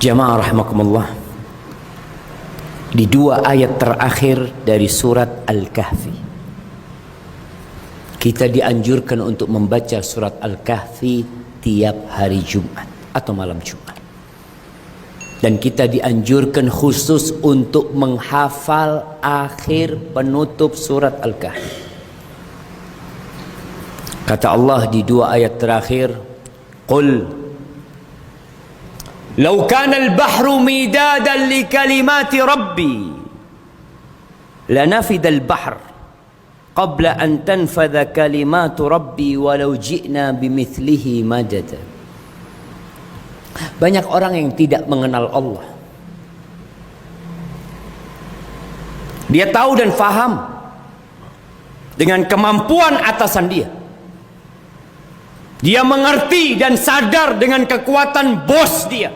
Jamaah rahimakumullah, di dua ayat terakhir dari surat Al-Kahfi kita dianjurkan untuk membaca surat Al-Kahfi tiap hari Jumat atau malam Jumat. Dan kita dianjurkan khusus untuk menghafal akhir penutup surat Al-Kahfi. Kata Allah di dua ayat terakhir, Qul law kana al-bahru midadan li kalimati rabbi lanafida al-bahr qabla an tanfadha kalimatu rabbi walau ji'na bimithlihi madada. Banyak orang yang tidak mengenal Allah. Dia tahu dan faham dengan kemampuan atasan dia. Dia mengerti dan sadar dengan kekuatan bos dia,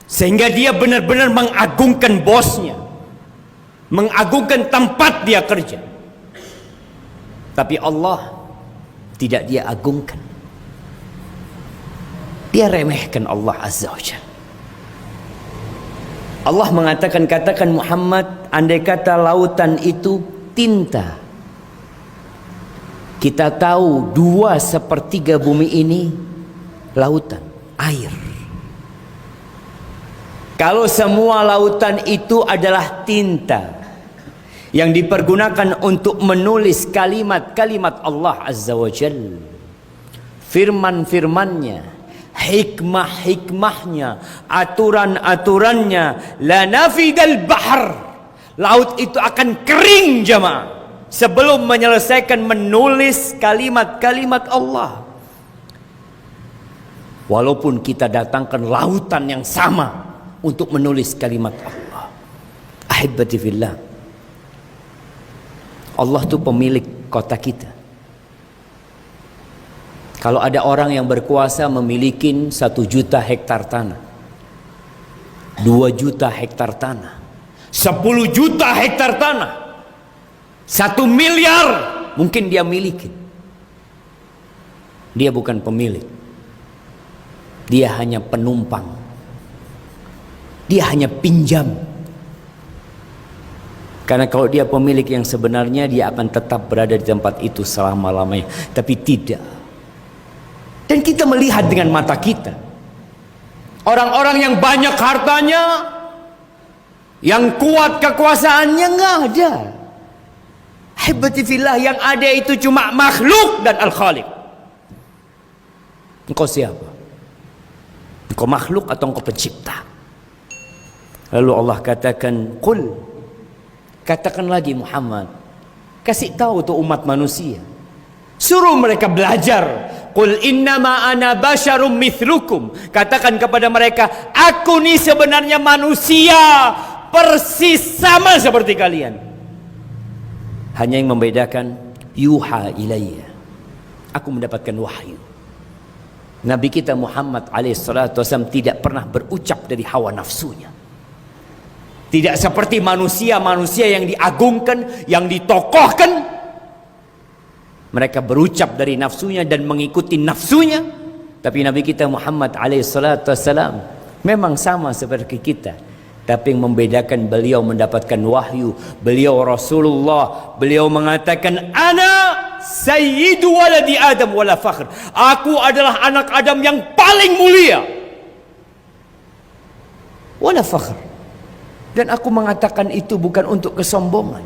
sehingga dia benar-benar mengagungkan bosnya, mengagungkan tempat dia kerja. Tapi Allah tidak dia agungkan. Dia remehkan Allah Azza wa Jalla. Allah mengatakan, katakan Muhammad, andai kata lautan itu tinta, kita tahu 2/3 bumi ini lautan, air. Kalau semua lautan itu adalah tinta yang dipergunakan untuk menulis kalimat-kalimat Allah Azza wa Jalla, firman-firmannya, hikmah-hikmahnya, aturan-aturannya, la nafidal bahr, laut itu akan kering jamaah sebelum menyelesaikan menulis kalimat-kalimat Allah. Walaupun kita datangkan lautan yang sama untuk menulis kalimat Allah. Ahibati fillah, Allah itu pemilik kota kita. Kalau ada orang yang berkuasa memiliki 1 juta hektar tanah, 2 juta hektar tanah, 10 juta hektar tanah, 1 miliar mungkin dia miliki. Dia bukan pemilik. Dia hanya penumpang. Dia hanya pinjam. Karena kalau dia pemilik yang sebenarnya, dia akan tetap berada di tempat itu selama-lamanya. Tapi tidak. Dan kita melihat dengan mata kita, orang-orang yang banyak hartanya, yang kuat kekuasaannya, nggak ada. Hibati fillah, yang ada itu cuma makhluk dan Al-Khaliq. Engkau siapa? Engkau makhluk atau engkau pencipta? Lalu Allah katakan, Qul, katakan lagi Muhammad, kasih tahu tuh umat manusia, suruh mereka belajar. Qul innama ana basyarum mithlukum, katakan kepada mereka, aku nih sebenarnya manusia persis sama seperti kalian. Hanya yang membedakan, yuha ilayya, aku mendapatkan wahyu. Nabi kita Muhammad alaihissalam tidak pernah berucap dari hawa nafsunya. Tidak seperti manusia-manusia yang diagungkan, yang ditokohkan. Mereka berucap dari nafsunya dan mengikuti nafsunya. Tapi Nabi kita Muhammad alaihissalam memang sama seperti kita. Tapi yang membedakan, beliau mendapatkan wahyu. Beliau Rasulullah. Beliau mengatakan, Ana sayyidu waladi Adam wala fakhr. Aku adalah anak Adam yang paling mulia. Wala fakhr. Dan aku mengatakan itu bukan untuk kesombongan,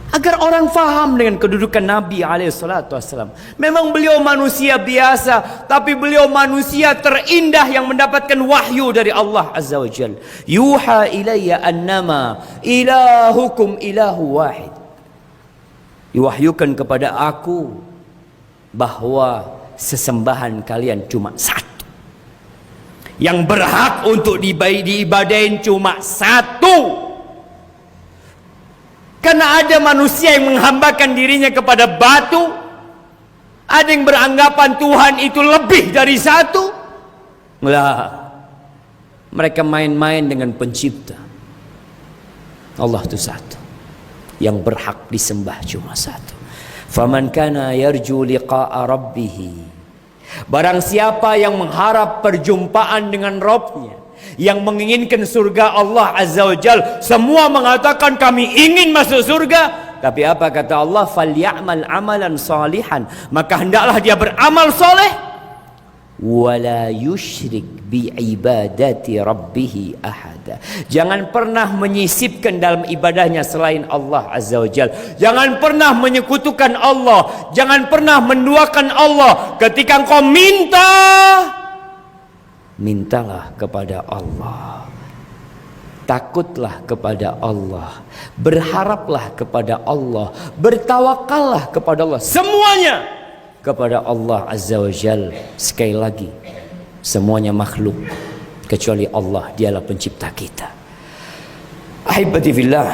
agar orang faham dengan kedudukan Nabi alaihissalam. Memang beliau manusia biasa, tapi beliau manusia terindah yang mendapatkan wahyu dari Allah Azza wa Jalla. Yuha ilayya annama ilahukum ilahu wahid. Diwahyukan kepada aku bahwa sesembahan kalian cuma satu. Yang berhak untuk diibadahin cuma satu. Karena ada manusia yang menghambakan dirinya kepada batu. Ada yang beranggapan Tuhan itu lebih dari satu. Lah, mereka main-main dengan pencipta. Allah itu satu. Yang berhak disembah cuma satu. Faman kana yarju liqa'a rabbih Barang siapa yang mengharap perjumpaan dengan Rabbnya, yang menginginkan surga Allah Azza wa Jal, semua mengatakan kami ingin masuk surga. Tapi apa kata Allah? Falyamal amalan salihan, maka hendaklah dia beramal soleh. Wala yusyrik biibadati rabbih ahada. Jangan pernah menyisipkan dalam ibadahnya selain Allah Azza wa Jal. Jangan pernah menyekutukan Allah. Jangan pernah menduakan Allah. Ketika engkau minta, mintalah kepada Allah. Takutlah kepada Allah. Berharaplah kepada Allah. Bertawakallah kepada Allah. Semuanya kepada Allah Azza wa Jal. Sekali lagi, semuanya makhluk kecuali Allah, dialah pencipta kita. Ahibati fillah,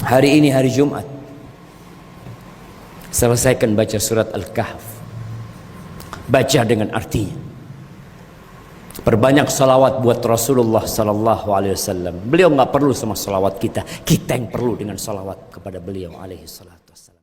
hari ini hari Jumat, selesaikan baca surat Al-Kahf. Baca dengan artinya. Perbanyak salawat buat Rasulullah sallallahu alaihi wasallam. Beliau nggak perlu sama salawat kita, kita yang perlu dengan salawat kepada beliau alaihi salatu wassalam.